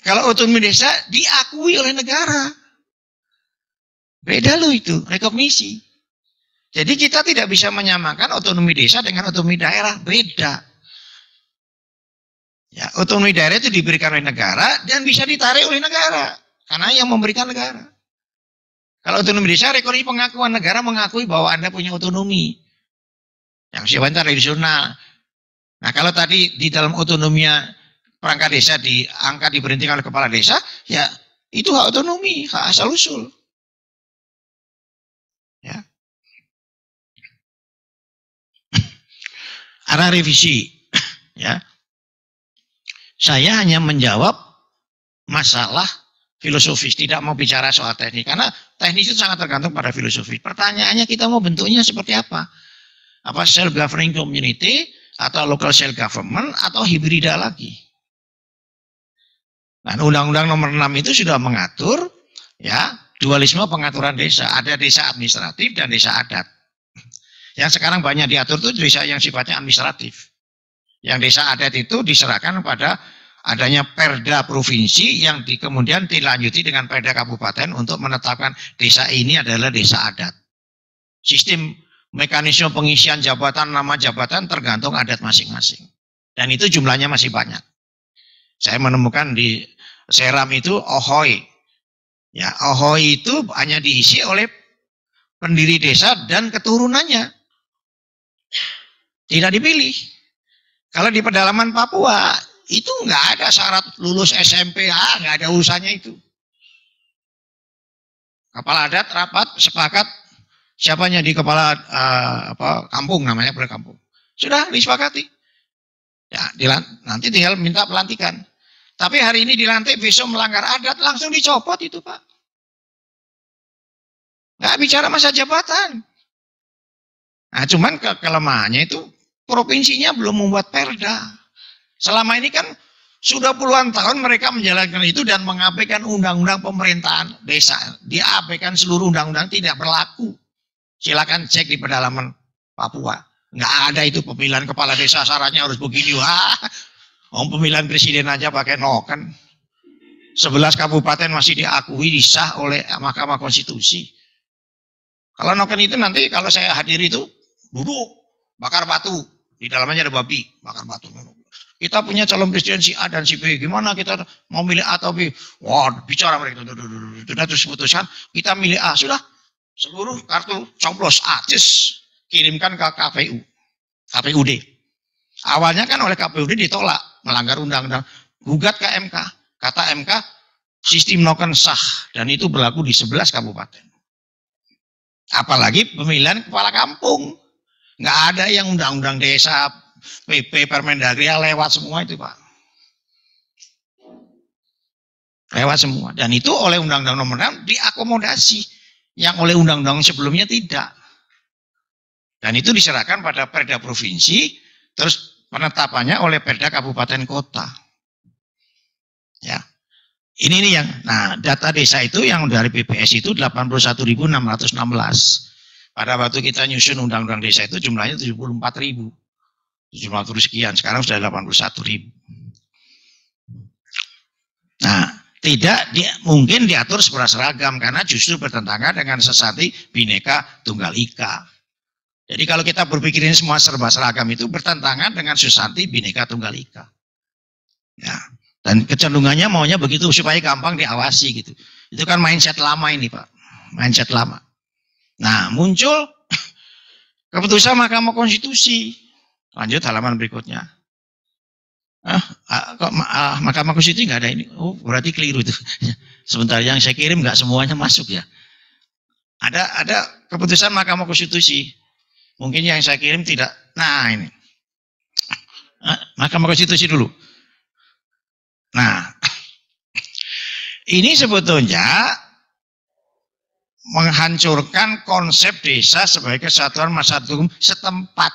Kalau otonomi desa diakui oleh negara. Beda loh itu, rekognisi. Jadi kita tidak bisa menyamakan otonomi desa dengan otonomi daerah, beda. Ya, otonomi daerah itu diberikan oleh negara dan bisa ditarik oleh negara, karena yang memberikan negara. Kalau otonomi desa, rekognisi pengakuan, negara mengakui bahwa Anda punya otonomi yang sifatnya tradisional. Nah, kalau tadi di dalam otonominya perangkat desa diangkat, diberhentikan oleh kepala desa, ya itu hak otonomi, hak asal usul. Ya. Arah revisi, ya. Saya hanya menjawab masalah filosofis, tidak mau bicara soal teknik, karena teknis itu sangat tergantung pada filosofi. Pertanyaannya kita mau bentuknya seperti apa? Apa self-governing community, atau local self-government, atau hibrida lagi? Nah, Undang-Undang Nomor 6 itu sudah mengatur, ya, dualisme pengaturan desa. Ada desa administratif dan desa adat. Yang sekarang banyak diatur itu desa yang sifatnya administratif. Yang desa adat itu diserahkan pada adanya perda provinsi yang kemudian dilanjuti dengan perda kabupaten untuk menetapkan desa ini adalah desa adat. Sistem mekanisme pengisian jabatan, nama jabatan tergantung adat masing-masing. Dan itu jumlahnya masih banyak. Saya menemukan di Seram itu Ohoy. Ya, Ohoy itu hanya diisi oleh pendiri desa dan keturunannya. Tidak dipilih. Kalau di pedalaman Papua, itu nggak ada syarat lulus SMP, nggak ada urusannya itu. Kepala adat rapat sepakat siapanya di kepala kampung, namanya per kampung. Sudah disepakati. Ya, nanti tinggal minta pelantikan. Tapi hari ini dilantik, besok melanggar adat, langsung dicopot itu Pak. Nggak bicara masa jabatan. Nah, cuman kelemahannya itu provinsinya belum membuat perda. Selama ini kan Sudah puluhan tahun mereka menjalankan itu dan mengabaikan undang-undang pemerintahan desa. Diabaikan seluruh undang-undang, tidak berlaku. Silakan cek di pedalaman Papua. Nggak ada itu pemilihan kepala desa syaratnya harus begini. Wah, pemilihan presiden aja pakai noken. 11 kabupaten masih diakui disah oleh Mahkamah Konstitusi. Kalau noken itu nanti kalau saya hadir itu duduk bakar batu, di dalamnya ada babi bakar batu. Kita punya calon presiden si A dan si B, gimana kita mau milih A atau B? Wah, bicara mereka sudah terus putuskan kita milih A, sudah seluruh kartu coblos A, kirimkan ke KPUD. Awalnya kan oleh KPUD ditolak, melanggar undang-undang, gugat ke MK. Kata MK, sistem noken sah dan itu berlaku di 11 kabupaten. Apalagi pemilihan kepala kampung. Nggak ada yang undang-undang desa, PP, Permendagri, lewat semua itu Pak. Lewat semua. Dan itu oleh Undang-Undang Nomor 6 diakomodasi. Yang oleh undang-undang sebelumnya tidak. Dan itu diserahkan pada Perda Provinsi, terus penetapannya oleh Perda Kabupaten Kota. Ya. Ini nih yang, nah data desa itu yang dari BPS itu 81.616. Pada waktu kita nyusun undang-undang desa itu jumlahnya 74.000. 70 sekian, sekarang sudah 81.000. Nah, mungkin diatur seragam karena justru bertentangan dengan sesati Bhinneka Tunggal Ika. Jadi kalau kita berpikirin semua serba seragam itu bertentangan dengan sesati Bhinneka Tunggal Ika. Ya, dan kecenderungannya maunya begitu supaya gampang diawasi gitu. Itu kan mindset lama ini Pak, mindset lama. Nah, muncul keputusan Mahkamah Konstitusi. Lanjut halaman berikutnya. Mahkamah Konstitusi nggak ada ini. Oh, berarti keliru itu. Sebentar yang saya kirim nggak semuanya masuk ya. Ada keputusan Mahkamah Konstitusi. Mungkin yang saya kirim tidak. Nah ini. Mahkamah Konstitusi dulu. Nah, ini sebetulnya menghancurkan konsep desa sebagai kesatuan masyarakat hukum setempat.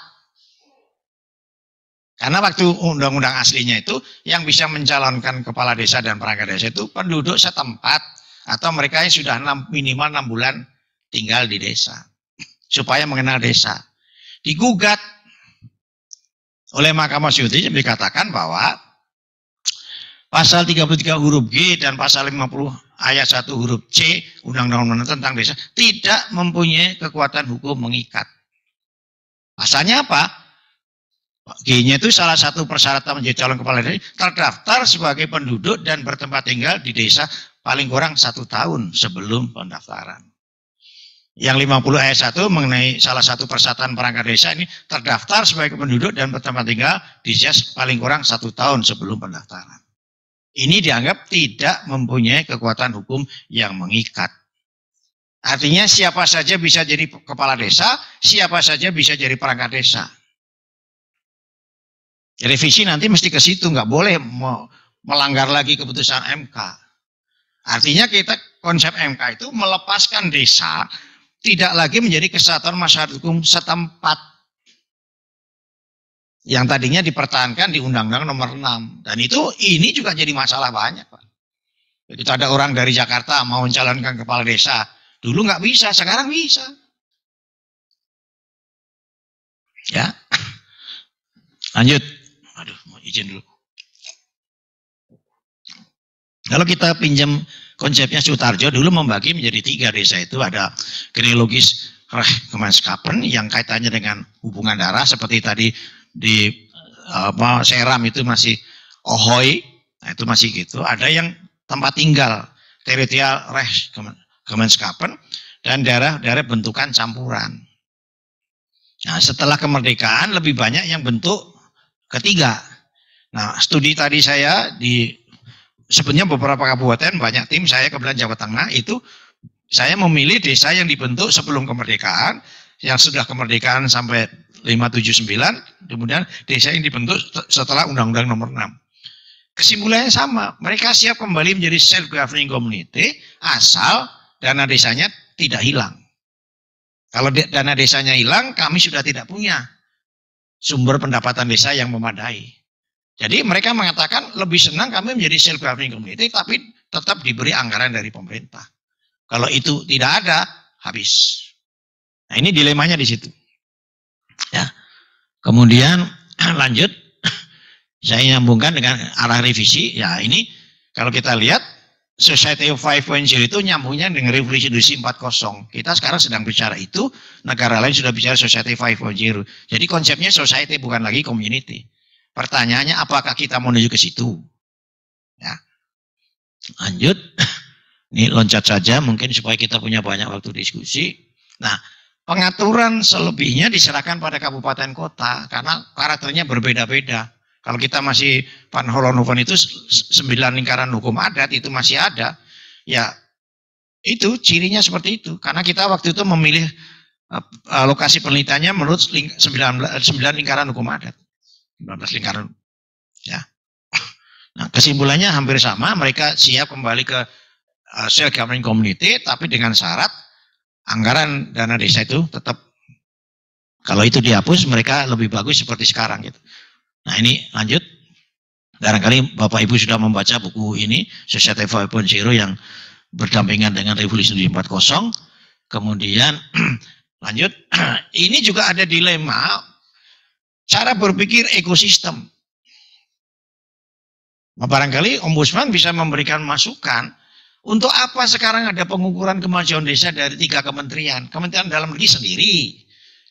Karena waktu undang-undang aslinya itu yang bisa mencalonkan kepala desa dan perangkat desa itu penduduk setempat atau mereka yang sudah minimal 6 bulan tinggal di desa supaya mengenal desa. Digugat oleh Mahkamah Konstitusi dikatakan bahwa pasal 33 huruf G dan pasal 50 ayat 1 huruf C Undang-Undang tentang desa tidak mempunyai kekuatan hukum mengikat. Pasalnya apa? G-nya itu salah satu persyaratan menjadi calon kepala desa terdaftar sebagai penduduk dan bertempat tinggal di desa paling kurang 1 tahun sebelum pendaftaran. Yang 50 ayat 1 mengenai salah satu persyaratan perangkat desa ini terdaftar sebagai penduduk dan bertempat tinggal di desa paling kurang 1 tahun sebelum pendaftaran. Ini dianggap tidak mempunyai kekuatan hukum yang mengikat. Artinya siapa saja bisa jadi kepala desa, siapa saja bisa jadi perangkat desa. Revisi nanti mesti ke situ, nggak boleh melanggar lagi keputusan MK. Artinya kita konsep MK itu melepaskan desa tidak lagi menjadi kesatuan masyarakat hukum setempat yang tadinya dipertahankan di Undang-Undang Nomor 6. Dan ini juga jadi masalah banyak Pak. Kita ada orang dari Jakarta mau mencalonkan kepala desa, dulu nggak bisa, sekarang bisa. Ya, lanjut. Aduh, mau izin dulu. Kalau kita pinjam konsepnya Sutarjo, dulu membagi menjadi 3 desa itu ada genealogis Kemenskapen yang kaitannya dengan hubungan darah seperti tadi di Seram itu masih Ohoy, nah itu masih gitu. Ada yang tempat tinggal teritorial Kemenskapen dan daerah-daerah bentukan campuran. Nah, setelah kemerdekaan lebih banyak yang bentuk ketiga. Nah, studi tadi saya sebenarnya beberapa kabupaten, banyak tim saya kebetulan Jawa Tengah itu saya memilih desa yang dibentuk sebelum kemerdekaan, yang sudah kemerdekaan sampai 579, kemudian desa yang dibentuk setelah Undang-Undang Nomor 6. Kesimpulannya sama, mereka siap kembali menjadi self-governing community asal dana desanya tidak hilang. Kalau dana desanya hilang, kami sudah tidak punya sumber pendapatan desa yang memadai. Jadi mereka mengatakan lebih senang kami menjadi self governing community tapi tetap diberi anggaran dari pemerintah. Kalau itu tidak ada, habis. Nah, ini dilemanya di situ. Ya. Kemudian lanjut, saya nyambungkan dengan arah revisi. Ya, ini kalau kita lihat Society 5.0 itu nyambungnya dengan Revolusi Industri 4.0. Kita sekarang sedang bicara itu, negara lain sudah bicara Society 5.0. Jadi konsepnya society bukan lagi community. Pertanyaannya apakah kita mau menuju ke situ? Ya. Lanjut. Ini loncat saja mungkin supaya kita punya banyak waktu diskusi. Nah, pengaturan selebihnya diserahkan pada kabupaten kota karena karakternya berbeda-beda. Kalau kita masih Van Hollenhoven itu 9 lingkaran hukum adat itu masih ada. Ya, itu cirinya seperti itu. Karena kita waktu itu memilih lokasi penelitiannya menurut 9 lingkaran hukum adat. 19 lingkaran. Ya. Nah, kesimpulannya hampir sama, mereka siap kembali ke self governing community tapi dengan syarat anggaran dana desa itu tetap, kalau itu dihapus mereka lebih bagus seperti sekarang gitu. Nah, ini lanjut. Barangkali Bapak Ibu sudah membaca buku ini Society 5.0 yang berdampingan dengan Revolusi 4.0. Kemudian lanjut, ini juga ada dilema cara berpikir ekosistem. Barangkali Ombudsman bisa memberikan masukan, untuk apa sekarang ada pengukuran kemajuan desa dari 3 kementerian. Kementerian Dalam Negeri sendiri,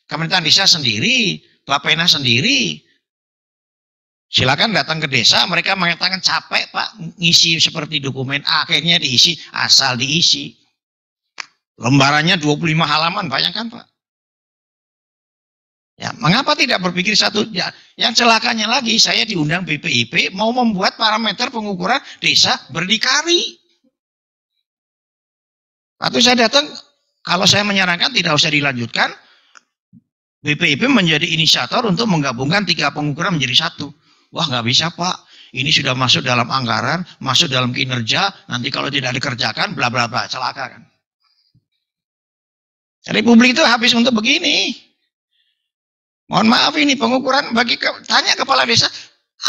Kementerian Desa sendiri, Bappenas sendiri. Silakan datang ke desa, mereka mengatakan capek Pak, ngisi seperti dokumen, akhirnya diisi, asal diisi. Lembarannya 25 halaman, bayangkan Pak. Ya, mengapa tidak berpikir satu? Ya, yang celakanya lagi, saya diundang BPIP mau membuat parameter pengukuran desa berdikari. Waktu saya datang, kalau saya menyarankan tidak usah dilanjutkan, BPIP menjadi inisiator untuk menggabungkan 3 pengukuran menjadi 1. Wah, nggak bisa Pak, ini sudah masuk dalam anggaran, masuk dalam kinerja, nanti kalau tidak dikerjakan, bla bla bla, celaka kan. Republik itu habis untuk begini. Mohon maaf ini pengukuran tanya kepala desa,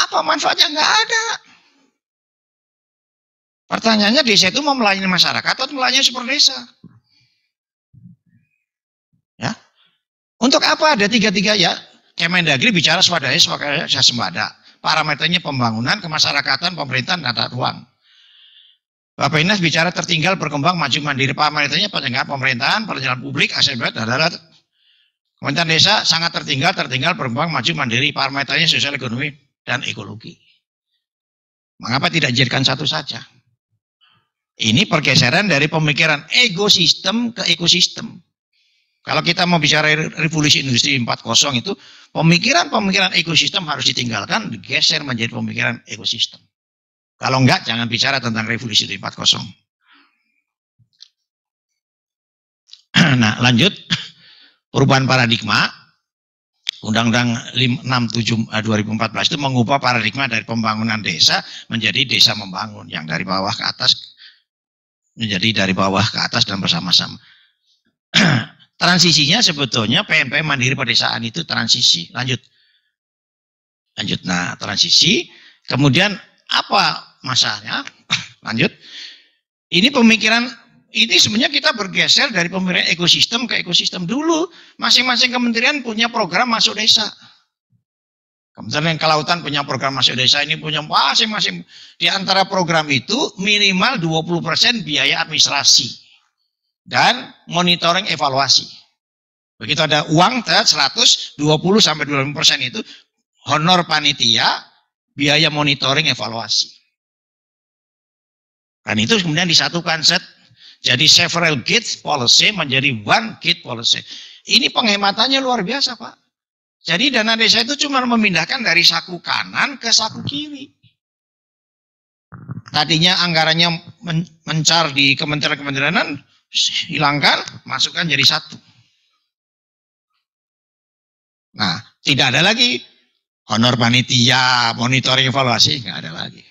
apa manfaatnya? Nggak ada. Pertanyaannya desa itu mau melayani masyarakat atau melayani super desa? Ya. Untuk apa ada 3 ya? Kemendagri bicara swadaya swasembada. Parameternya pembangunan, kemasyarakatan, pemerintahan, tata ruang. Bappenas bicara tertinggal, berkembang, maju, mandiri. Parameternya pencegahan pemerintahan, perjalanan publik, aset darat. Kementerian Desa sangat tertinggal, berkembang, maju, mandiri. Parameternya sosial, ekonomi, dan ekologi. Mengapa tidak dijadikan satu saja? Ini pergeseran dari pemikiran ekosistem ke ekosistem. Kalau kita mau bicara revolusi industri 4.0 itu, pemikiran ekosistem harus ditinggalkan, digeser menjadi pemikiran ekosistem. Kalau enggak, jangan bicara tentang revolusi 4.0. Nah, lanjut. Perubahan paradigma, Undang-Undang 67 2014 itu mengubah paradigma dari pembangunan desa menjadi desa membangun, yang dari bawah ke atas menjadi dari bawah ke atas dan bersama-sama. Transisinya sebetulnya PMP Mandiri Pedesaan itu transisi. Lanjut. Nah, transisi. Kemudian apa masalahnya? Lanjut. Ini pemikiran, ini sebenarnya kita bergeser dari pemikiran ekosistem ke ekosistem. Dulu masing-masing kementerian punya program masuk desa. Kementerian Kelautan punya program masuk desa, ini punya masing-masing. Di antara program itu minimal 20% biaya administrasi dan monitoring evaluasi. Begitu ada uang 100, 20 sampai 25% itu honor panitia, biaya monitoring evaluasi. Dan itu kemudian disatukan set. Jadi several gate policy menjadi one gate policy. Ini penghematannya luar biasa Pak. Jadi dana desa itu cuma memindahkan dari saku kanan ke saku kiri. Tadinya anggarannya mencar di kementerian-kementerianan, hilangkan, masukkan jadi 1. Nah, tidak ada lagi honor panitia, monitoring evaluasi, nggak ada lagi.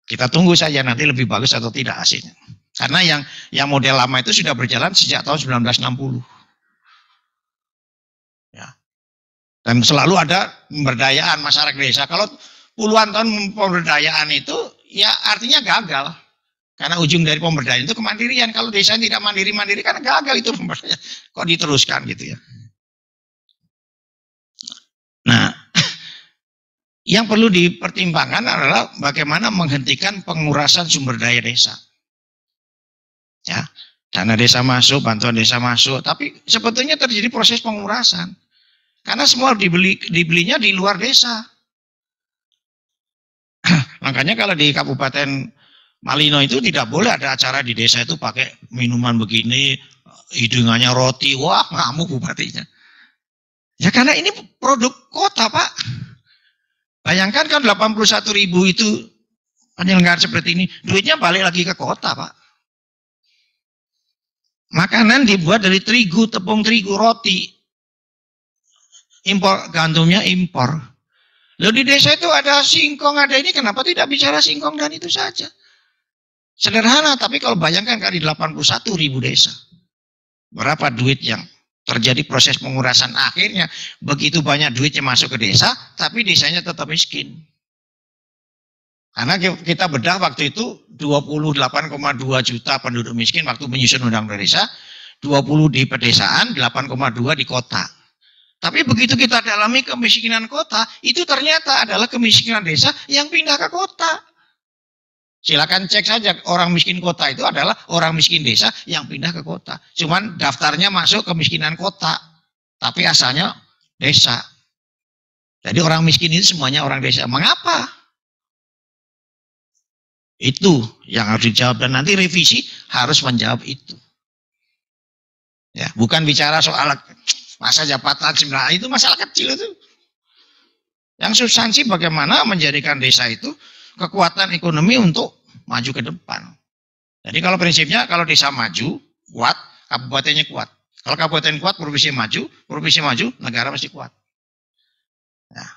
Kita tunggu saja nanti lebih bagus atau tidak hasilnya. Karena yang model lama itu sudah berjalan sejak tahun 1960. Ya. Dan selalu ada pemberdayaan masyarakat desa. Kalau puluhan tahun pemberdayaan itu, ya artinya gagal. Karena ujung dari pemberdayaan itu kemandirian. Kalau desa tidak mandiri-mandiri, karena gagal itu pemberdayaan. Kok diteruskan gitu ya. Nah, yang perlu dipertimbangkan adalah bagaimana menghentikan pengurasan sumber daya desa. Ya, dana desa masuk, bantuan desa masuk, tapi sebetulnya terjadi proses pengurasan. Karena semua dibelinya di luar desa. Makanya kalau di Kabupaten Malino itu tidak boleh ada acara di desa itu pakai minuman begini, hidungannya roti, wah ngamuk bupatinya. Ya karena ini produk kota Pak. Bayangkan kan 81.000 itu penyelenggara seperti ini, duitnya balik lagi ke kota Pak. Makanan dibuat dari terigu, tepung terigu, roti. Impor, gandumnya impor. Lalu di desa itu ada singkong, ada ini, kenapa tidak bicara singkong dan itu saja? Sederhana, tapi kalau bayangkan kali 81.000 desa. Berapa duit yang terjadi proses pengurasan, akhirnya begitu banyak duitnya masuk ke desa, tapi desanya tetap miskin. Karena kita bedah waktu itu 28,2 juta penduduk miskin waktu menyusun undang-undang desa, 20 di pedesaan, 8,2 di kota. Tapi begitu kita dalami kemiskinan kota, itu ternyata adalah kemiskinan desa yang pindah ke kota. Silakan cek saja, orang miskin kota itu adalah orang miskin desa yang pindah ke kota. Cuman daftarnya masuk kemiskinan kota, tapi asalnya desa. Jadi orang miskin itu semuanya orang desa. Mengapa? Itu yang harus dijawab, dan nanti revisi harus menjawab itu. Ya, bukan bicara soal masa jabatan sebenarnya, itu masalah kecil itu. Yang substansi bagaimana menjadikan desa itu kekuatan ekonomi untuk maju ke depan. Jadi kalau prinsipnya kalau desa maju, kuat, kabupatennya kuat. Kalau kabupaten kuat, provinsi maju, negara mesti kuat. Nah,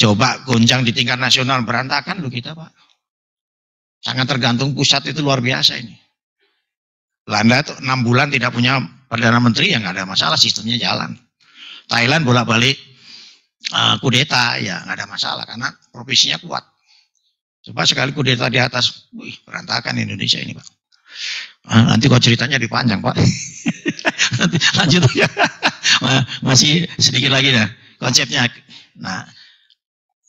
coba goncang di tingkat nasional, berantakan loh kita Pak. Sangat tergantung pusat, itu luar biasa ini. Belanda itu 6 bulan tidak punya Perdana Menteri, yang nggak ada masalah, sistemnya jalan. Thailand bolak-balik kudeta, ya nggak ada masalah karena provinsinya kuat. Coba sekali kudeta di atas, wih berantakan Indonesia ini Pak. Nanti kok ceritanya dipanjang Pak. Nanti lanjut ya. Masih sedikit lagi dah konsepnya. Nah,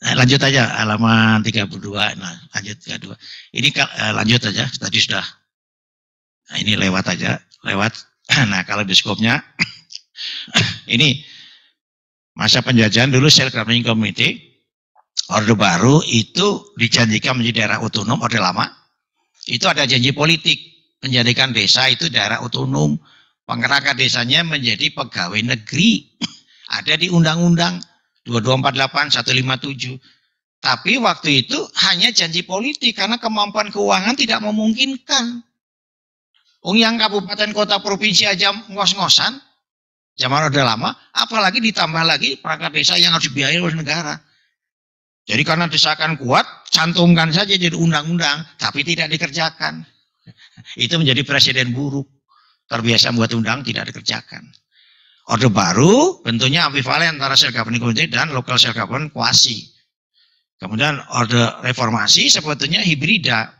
lanjut aja halaman 32. Nah, lanjut 32. Ini lanjut aja, tadi sudah. Nah, ini lewat aja, lewat. Nah, kalau di skopnya, ini masa penjajahan dulu Self Governing Committee, Orde Baru itu dijanjikan menjadi daerah otonom, Orde Lama. Itu ada janji politik, menjadikan desa itu daerah otonom, pengeraka desanya menjadi pegawai negeri. Ada di Undang-Undang 2248, 157. Tapi waktu itu hanya janji politik, karena kemampuan keuangan tidak memungkinkan. Yang kabupaten kota provinsi aja ngos-ngosan zaman Orde Lama, apalagi ditambah lagi perangkat desa yang harus dibiayai oleh negara. Jadi karena desakan kuat, cantumkan saja jadi undang-undang, tapi tidak dikerjakan. Itu menjadi presiden buruk. Terbiasa membuat undang, tidak dikerjakan. Orde Baru bentuknya ambivalen antara Self Governing Committee dan Local Self Government Quasi. Kemudian Orde Reformasi sebetulnya hibrida.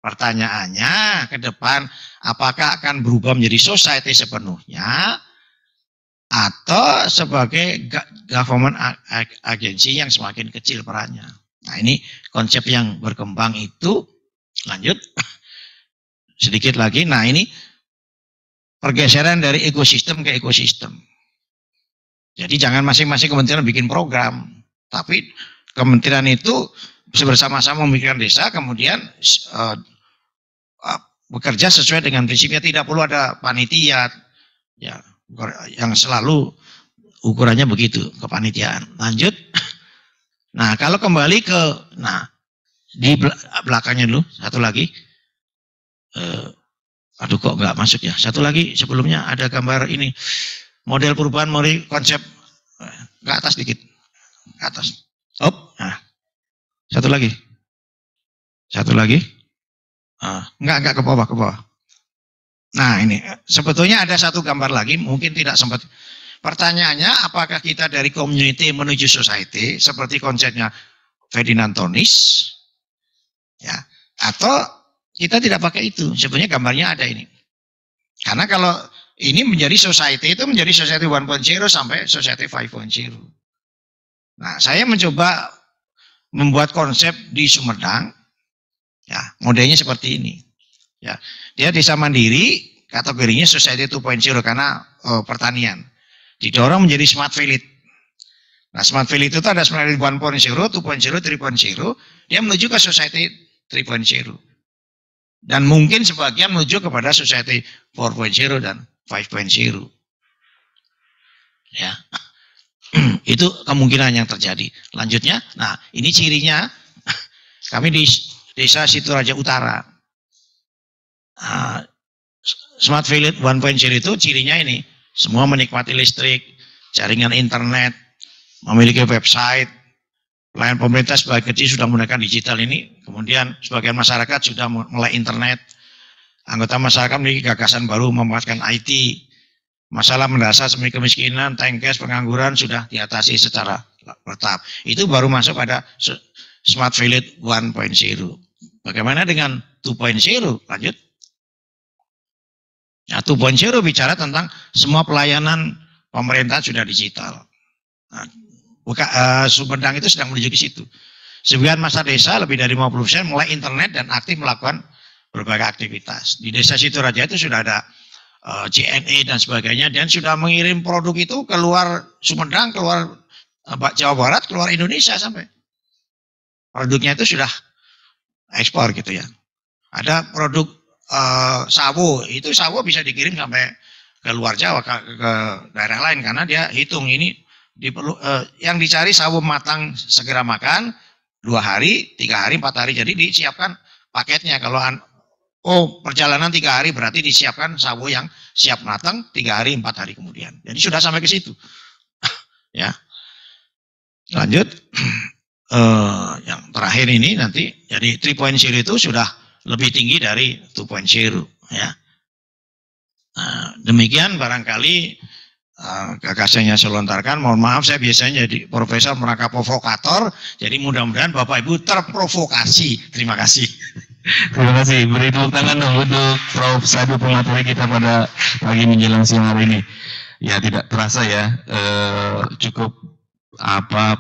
Pertanyaannya ke depan, apakah akan berubah menjadi society sepenuhnya atau sebagai government agency yang semakin kecil perannya. Nah, ini konsep yang berkembang itu. Lanjut sedikit lagi. Nah, ini pergeseran dari ekosistem ke ekosistem. Jadi jangan masing-masing kementerian bikin program, tapi kementerian itu bersama-sama memikirkan desa, kemudian bekerja sesuai dengan prinsipnya. Tidak perlu ada panitia, ya, yang selalu ukurannya begitu, kepanitiaan. Lanjut. Nah, kalau kembali ke, nah, di belakangnya dulu, satu lagi. Aduh kok nggak masuk ya. Satu lagi sebelumnya ada gambar ini. Model perubahan melalui konsep, ke atas dikit. Ke atas. Nah. Satu lagi. Enggak ke bawah. Nah, ini sebetulnya ada satu gambar lagi, mungkin tidak sempat. Pertanyaannya, apakah kita dari community menuju society seperti konsepnya Ferdinand Tonis, ya, atau kita tidak pakai itu? Sebetulnya gambarnya ada ini. Karena kalau ini menjadi society itu menjadi society 1.0 sampai society 5.0. Nah, saya mencoba membuat konsep di Sumedang, ya, modelnya seperti ini. Ya, dia desa mandiri, kategorinya society 2.0 karena pertanian. Didorong menjadi smart village. Nah, smart village itu ada smart village 1.0, 2.0, 3.0. Dia menuju ke society 3.0. Dan mungkin sebagian menuju kepada society 4.0 dan 5.0. Ya. Itu kemungkinan yang terjadi. Lanjutnya, nah ini cirinya, kami di desa Situraja Utara. Smart village 1.0 itu cirinya ini. Semua menikmati listrik, jaringan internet, memiliki website, pelayan pemerintah sebagian kecil sudah menggunakan digital ini, kemudian sebagian masyarakat sudah mulai internet, anggota masyarakat memiliki gagasan baru memanfaatkan IT, masalah mendasar seperti kemiskinan, tengkes, pengangguran sudah diatasi secara bertahap. Itu baru masuk pada Smart Village 1.0. Bagaimana dengan 2.0? Lanjut. Nah, 2.0 bicara tentang semua pelayanan pemerintah sudah digital. Nah, Sumedang itu sedang menuju ke situ. Sebagian masa desa lebih dari 50% mulai internet dan aktif melakukan berbagai aktivitas. Di desa Situraja itu sudah ada JNE dan sebagainya, dan sudah mengirim produk itu keluar Sumedang, keluar Jawa Barat, keluar Indonesia sampai. Produknya itu sudah ekspor gitu ya. Ada produk sawo, itu sawo bisa dikirim sampai ke luar Jawa, ke daerah lain, karena dia hitung ini yang dicari sawo matang segera makan 2 hari, 3 hari, 4 hari, jadi disiapkan paketnya. Kalau perjalanan 3 hari berarti disiapkan sawo yang siap matang 3 hari, 4 hari kemudian. Jadi sudah sampai ke situ. Ya. Lanjut. Yang terakhir ini nanti, jadi 3.0 itu sudah lebih tinggi dari 2.0, ya. Nah, demikian barangkali gagasan yang saya lontarkan. Mohon maaf, saya biasanya jadi profesor merangkap provokator, jadi mudah-mudahan Bapak Ibu terprovokasi. Terima kasih. Terima kasih. Beri tepuk tangan dong untuk Prof. Sadu pemateri kita pada pagi menjelang siang hari ini. Ya, tidak terasa ya, cukup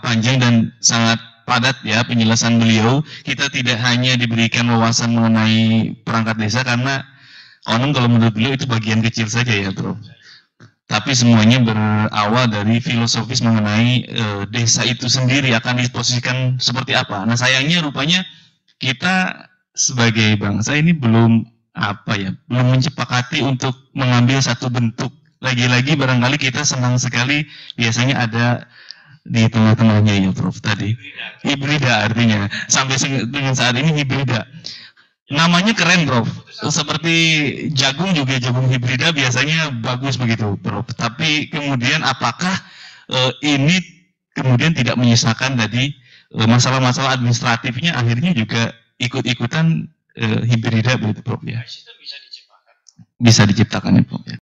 panjang dan sangat padat ya penjelasan beliau. Kita tidak hanya diberikan wawasan mengenai perangkat desa, karena konon kalau menurut beliau itu bagian kecil saja ya, Bro. Tapi semuanya berawal dari filosofis mengenai desa itu sendiri akan diposisikan seperti apa. Nah, sayangnya rupanya kita sebagai bangsa ini belum belum menyepakati untuk mengambil satu bentuk. Lagi-lagi barangkali kita senang sekali biasanya ada di tengah-tengahnya ya, Prof, tadi. Hibrida artinya. Sampai dengan saat ini hibrida. Namanya keren, Prof. Seperti jagung juga, jagung hibrida biasanya bagus begitu, Prof. Tapi kemudian apakah ini kemudian tidak menyisakan tadi masalah-masalah administratifnya akhirnya juga ikut-ikutan hibrida begitu, Prof, ya? Bisa diciptakan ya, Prof, ya.